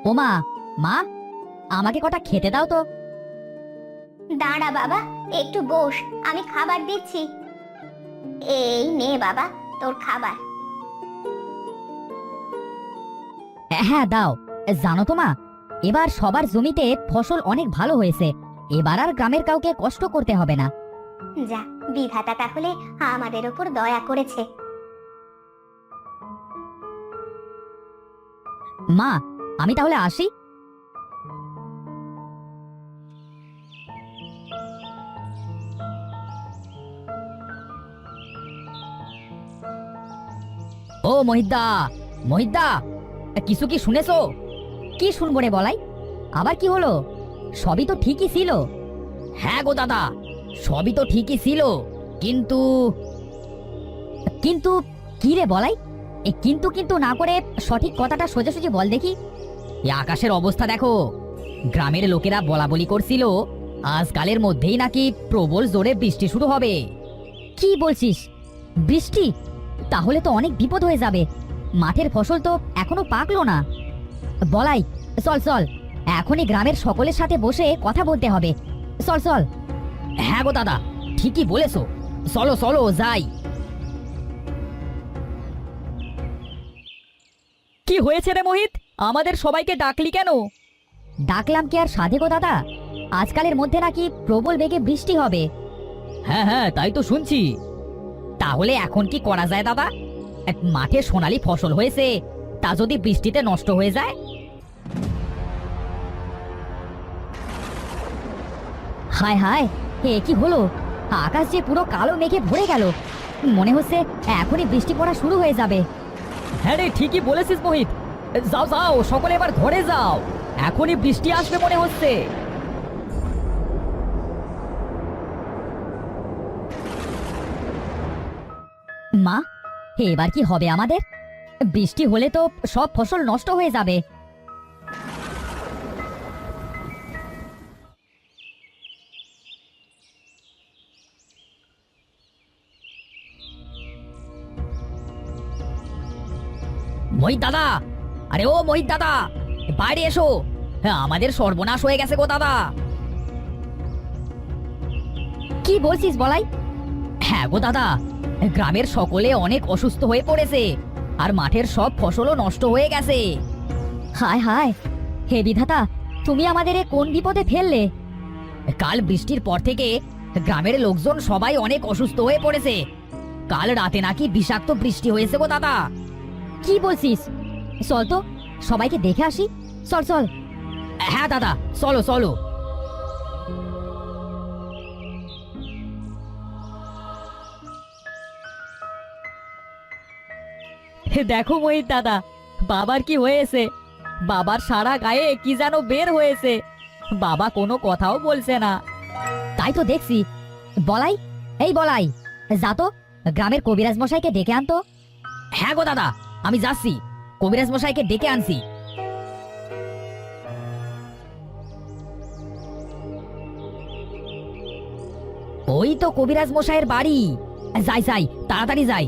ও মা, মা, আমাকে কটা খেতে দাও তো। দাঁড়া বাবা, একটু বস, আমি খাবার দিচ্ছি। এই নে বাবা, তোর খাবার। হ্যাঁ দাও। জানো তো মা, এবার সবার জমিতে ফসল অনেক ভালো হয়েছে। এবার আর গ্রামের কাউকে কষ্ট করতে হবে না। যা, বিধাতা তাহলে আমাদের ওপর দয়া করেছে। মা, আমি তাহলে আসি। ও মহিদ্দা, মহিদ্দা, কিছু কি শুনেছো? কি শুনবো রে বলাই? আবার কি হলো? সবই তো ঠিকই ছিল। হ্যাঁ গো দাদা, সবই তো ঠিকই ছিল, কিন্তু কিন্তু কি রে বলাই? এই কিন্তু কিন্তু না করে সঠিক কথাটা সোজাসুজি বল দেখি। এই আকাশের অবস্থা দেখো। গ্রামের লোকেরা বলা বলি করছিল আজকালের মধ্যেই নাকি প্রবল জোরে বৃষ্টি শুরু হবে। কি বলছিস? বৃষ্টি? তাহলে তো অনেক বিপদ হয়ে যাবে। মাঠের ফসল তো এখনো পাকলো না। বলাই, চল চল, এখনই গ্রামের সকলের সাথে বসে কথা বলতে হবে। চল চল। হ্যাঁ গো দাদা, ঠিকই বলেছো, চলো চলো যাই। কি হয়েছে রে মোহিত? আমাদের সবাইকে ডাকলি কেন? ডাকলাম কি আর সাধে গো দাদা, আজকালের মধ্যে নাকি প্রবল বেগে বৃষ্টি হবে। হ্যাঁ হ্যাঁ, তাই তো শুনছি। তাহলে এখন কি করা যায় দাদা? মাঠে সোনালী ফসল হয়েছে, তা যদি বৃষ্টিতে নষ্ট হয়ে যায়? হায় হায়, এ কি হলো? আকাশ যে পুরো কালো মেঘে ভরে গেল। মনে হচ্ছে এখনই বৃষ্টি পড়া শুরু হয়ে যাবে। হ্যাঁ রে, ঠিকই বলেছিস মোহিত। যাও যাও, সকলে এবার ঘরে যাও, এখনই বৃষ্টি আসবে মনে হচ্ছে। মা, এবার কি হবে আমাদের? বৃষ্টি হলে তো সব ফসল নষ্ট হয়ে যাবে। মোহিত দাদা, আরে ও মোহিত দাদা, বাইরে এসো। হ্যাঁ, আমাদের সর্বনাশ হয়ে গেছে গো দাদা। কি বলছিস বলাই? হ্যাঁ গো দাদা, গ্রামের সকলে অনেক অসুস্থ হয়ে পড়েছে, আর মাঠের সব ফসলও নষ্ট হয়ে গেছে। হায় হায়, হে বিধাতা, তুমি আমাদের এ কোন বিপদে ফেললে? কাল বৃষ্টির পর থেকে গ্রামের লোকজন সবাই অনেক অসুস্থ হয়ে পড়েছে। কাল রাতে নাকি বিষাক্ত বৃষ্টি হয়েছে গো দাদা। কি বলছিস? চল তো, সবাইকে দেখে আসি। চল চল। হ্যাঁ দাদা, চলো চলো। দেখো মোহিত দাদা, বাবার কি হয়েছে? বাবার সারা গায়ে কি যেন বের হয়েছে। বাবা কোনো কথাও বলছে না। তাই তো দেখছি। বলাই, এই বলাই, যা তো গ্রামের কবিরাজ মশাইকে ডেকে আনতো। হ্যাঁ গো দাদা, আমি যাচ্ছি, কবিরাজ মশাইকে ডেকে আনছি। ওই তো কবিরাজ মশাইয়ের বাড়ি। যাই যাই, তাড়াতাড়ি যাই।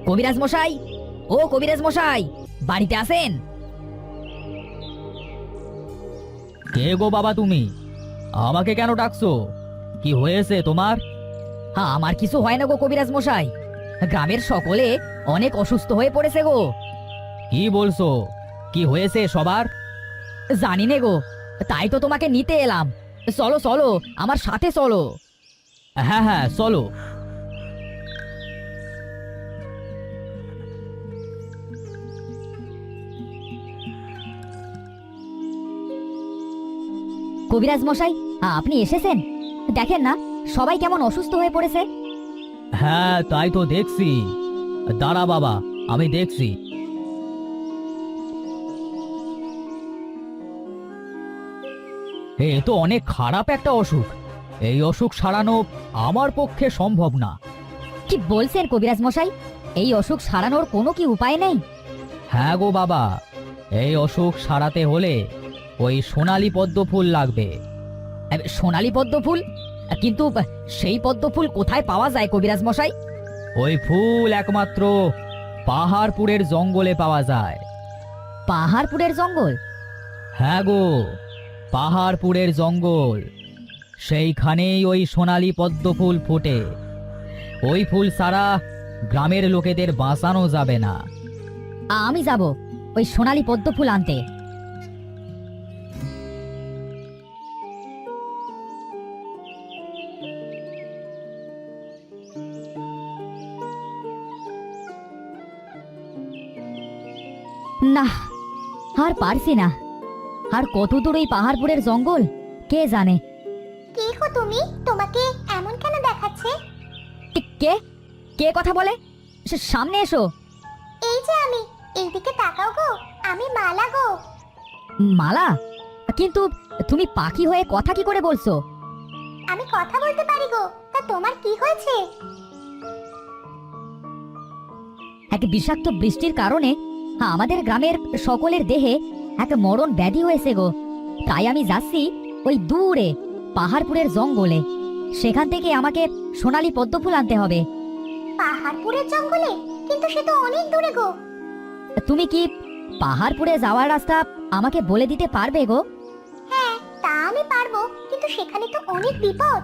কবিরাজ মশাই, ও কবিরাজ মশাই, বাড়িতে আছেন? কে গো বাবা তুমি? আমাকে কেন ডাকছো? কি হয়েছে তোমার? হ্যাঁ, আমার কিছু হয় না গো কবিরাজ মশাই, গ্রামের সকলে অনেক অসুস্থ হয়ে পড়েছে গো। কি বলছো? কি হয়েছে সবার? জানি নে গো, তাই তো তোমাকে নিতে এলাম। চলো চলো, আমার সাথে চলো। হ্যাঁ হ্যাঁ, চলো। কবিরাজ মশাই, আপনি এসেছেন? দেখেন না সবাই কেমন অসুস্থ হয়ে পড়েছে। হ্যাঁ, তাই তো দেখছি। দাঁড়া বাবা, আমি দেখছি। এ তো অনেক খারাপ একটা অসুখ। এই অসুখ সারানো আমার পক্ষে সম্ভব না। কি বলছেন কবিরাজ মশাই? এই অসুখ সারানোর কোনো কি উপায় নেই? হ্যাঁ গো বাবা, এই অসুখ সারাতে হলে ওই সোনালী পদ্ম ফুল লাগবে। সোনালী পদ্ম ফুল? কিন্তু সেই পদ্ম ফুল কোথায় পাওয়া যায় কবিরাজ মশাই? ওই ফুল একমাত্র পাহাড়পুরের জঙ্গলে পাওয়া যায়। পাহাড়পুরের জঙ্গল? হ্যাঁ গো, পাহাড়পুরের জঙ্গল। সেইখানেই ওই সোনালী পদ্ম ফুল ফোটে। ওই ফুল ছাড়া গ্রামের লোকেদের বাঁচানো যাবে না। আমি যাব ওই সোনালী পদ্ম ফুল আনতে। না, আর পারছি না। আর কত দূর এই পাহাড়পুরের জঙ্গল কে জানে। কে গো তুমি? তোমাকে এমন কেন দেখাচ্ছে? কে কে কথা বলে? সামনে এসো। এই যে আমি, এইদিকে তাকাও গো, আমি মালা গো। মালা? কিন্তু তুমি পাখি হয়ে কথা কি করে বলছো? আমি কথা বলতে পারি গো, তা তোমার কি হয়েছে? এক বিষাক্ত বৃষ্টির কারণে আমাদের গ্রামের সকলের দেহে এক মরণ ব্যাধি হয়েছে গো। তাই আমি যাচ্ছি ওই দূরে পাহাড়পুরের জঙ্গলে। সেখান থেকে আমাকে সোনালী পদ্ম ফুল আনতে হবে। পাহাড়পুরের জঙ্গলে? কিন্তু সে তো অনেক দূরে গো। তুমি কি পাহাড়পুরে যাওয়ার রাস্তা আমাকে বলে দিতে পারবে গো? হ্যাঁ, তা আমি পারবো, কিন্তু সেখানে তো অনেক বিপদ।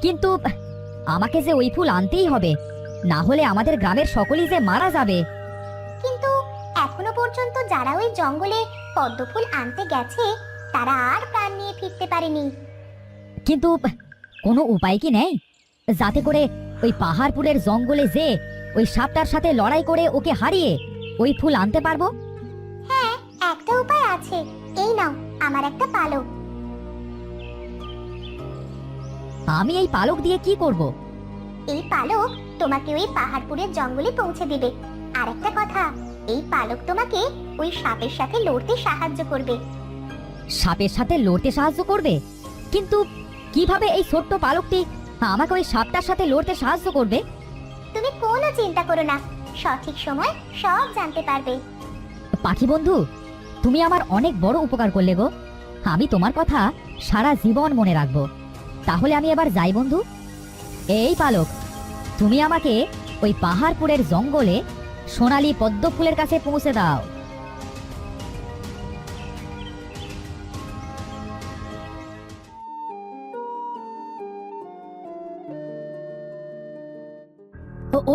কিন্তু আমাকে যে ওই ফুল আনতেই হবে, না হলে আমাদের গ্রামের সকলেই যে মারা যাবে। কিন্তু এখনো পর্যন্ত যারা ওই জঙ্গলে পদ্ম ফুল আনতে গেছে তারা আর প্রাণ নিয়ে ফিরতে পারেনি। কিন্তু কোনো উপায় কি নেই যাতে করে ওই পাহাড়পুরের জঙ্গলে যে ওই সাপটার সাথে লড়াই করে ওকে হারিয়ে ওই ফুল আনতে পারবো? হ্যাঁ, একটা উপায় আছে। এই নাও আমার একটা পালক। আমি এই পালক দিয়ে কি করব? এই পালক তোমাকে ওই পাহাড়পুরের জঙ্গলে পৌঁছে দিবে। আর একটা কথা, এই পালক তোমাকে ওই সাপের সাথে লড়তে সাহায্য করবে। সাপের সাথে লড়তে সাহায্য করবে? কিন্তু কিভাবে এই ছোট্ট পালকটি আমাকে ওই সাপটার সাথে লড়তে সাহায্য করবে? তুমি কোনো চিন্তা করো না, সঠিক সময় সব জানতে পারবে। পাখি বন্ধু, তুমি আমার অনেক বড় উপকার করলে গো। আমি তোমার কথা সারা জীবন মনে রাখবো। তাহলে আমি এবার যাই বন্ধু। এই পালক, তুমি আমাকে ওই পাহাড়পুরের জঙ্গলে সোনালী পদ্ম ফুলের কাছে পৌঁছে দাও।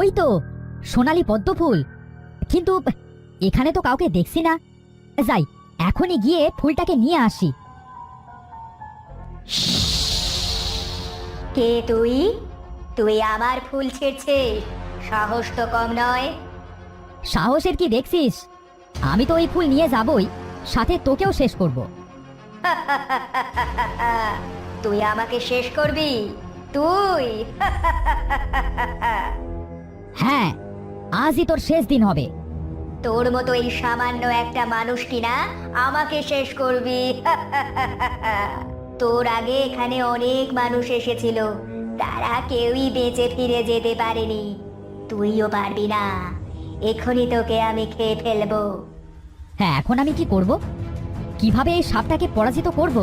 ওই তো সোনালী পদ্ম ফুল। কিন্তু এখানে তো কাউকে দেখছি না। যাই, এখনই গিয়ে ফুলটাকে নিয়ে আসি। কে তুই? তুই আমার ফুল ছিঁড়ছিস? সাহস তো কম নয়। সাহসের কি দেখছিস? আমি তো ওই ফুল নিয়ে যাবই, সাথে তোকেও শেষ করব। তুই আমাকে শেষ করবি? তুই? হ্যাঁ, আজই তোর শেষ দিন হবে। তোর মতো এই সামান্য একটা মানুষ কিনা আমাকে শেষ করবি? তোর আগে এখানে অনেক মানুষ এসেছিল, তারা কেউই বেঁচে ফিরে যেতে পারেনি। তুইও পারবি না। এখনই তোকে আমি খেয়ে ফেলবো। হ্যাঁ, এখন আমি কি করব? কিভাবে এই সাপটাকে পরাজিত করব?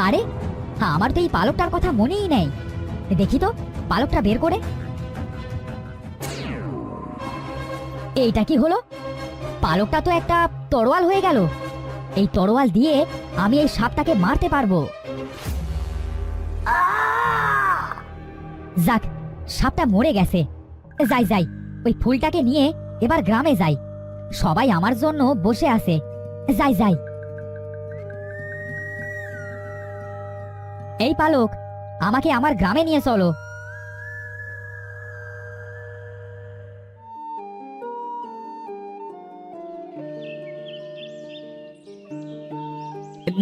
আরে, আমার তো এই পালকটার কথা মনেই নেই। দেখি তো পালকটা বের করে। এইটা কি হলো? পালকটা তো একটা তরোয়াল হয়ে গেল। এই তরোয়াল দিয়ে আমি এই সাপটাকে মারতে পারবো। যাক, সাপটা মরে গেছে। যাই যাই, ওই ফুলটাকে নিয়ে এবার গ্রামে যাই। সবাই আমার জন্য বসে আছে। যাই যাই। এই পালক, আমাকে আমার গ্রামে নিয়ে চলো।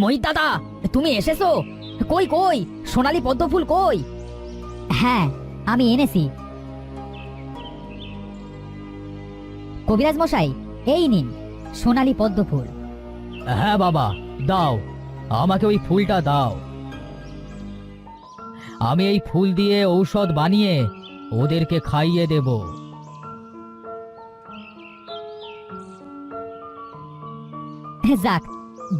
মহিত দাদা, তুমি এসেছো? কই কই সোনালী পদ্ম ফুল কই? হ্যাঁ, আমি এনেছি। কবিরাজ মশাই, এই নিন সোনালী পদ্ম ফুল। হ্যাঁ বাবা, দাও, আমাকে ওই ফুলটা দাও। আমি এই ফুল দিয়ে ঔষধ বানিয়ে ওদেরকে খাইয়ে দেব। যাক,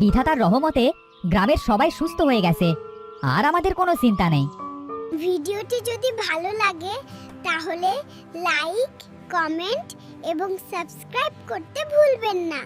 বিধাতার রহমতে গ্রামের সবাই সুস্থ হয়ে গেছে, আর আমাদের কোনো চিন্তা নেই। ভিডিওটি যদি ভালো লাগে তাহলে লাইক, কমেন্ট এবং সাবস্ক্রাইব করতে ভুলবেন না।